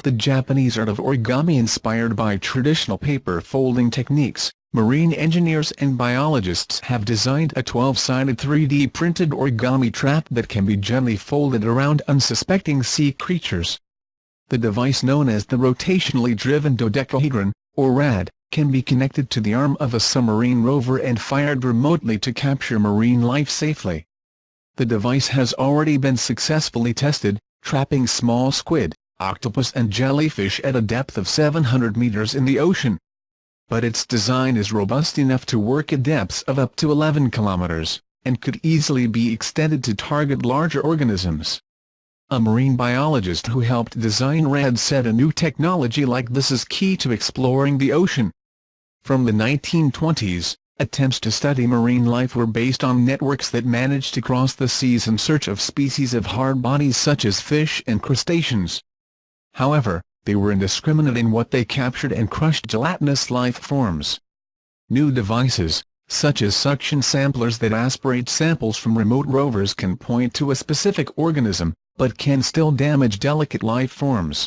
the Japanese art of origami inspired by traditional paper folding techniques, marine engineers and biologists have designed a 12-sided 3D printed origami trap that can be gently folded around unsuspecting sea creatures. The device, known as the rotationally driven dodecahedron, or RAD, can be connected to the arm of a submarine rover and fired remotely to capture marine life safely. The device has already been successfully tested, trapping small squid, octopus and jellyfish at a depth of 700 meters in the ocean. But its design is robust enough to work at depths of up to 11 kilometers, and could easily be extended to target larger organisms. A marine biologist who helped design RAD said a new technology like this is key to exploring the ocean. From the 1920s, attempts to study marine life were based on networks that managed to cross the seas in search of species of hard bodies such as fish and crustaceans. However, they were indiscriminate in what they captured and crushed gelatinous life forms. New devices, such as suction samplers that aspirate samples from remote rovers, can point to a specific organism, but can still damage delicate life forms.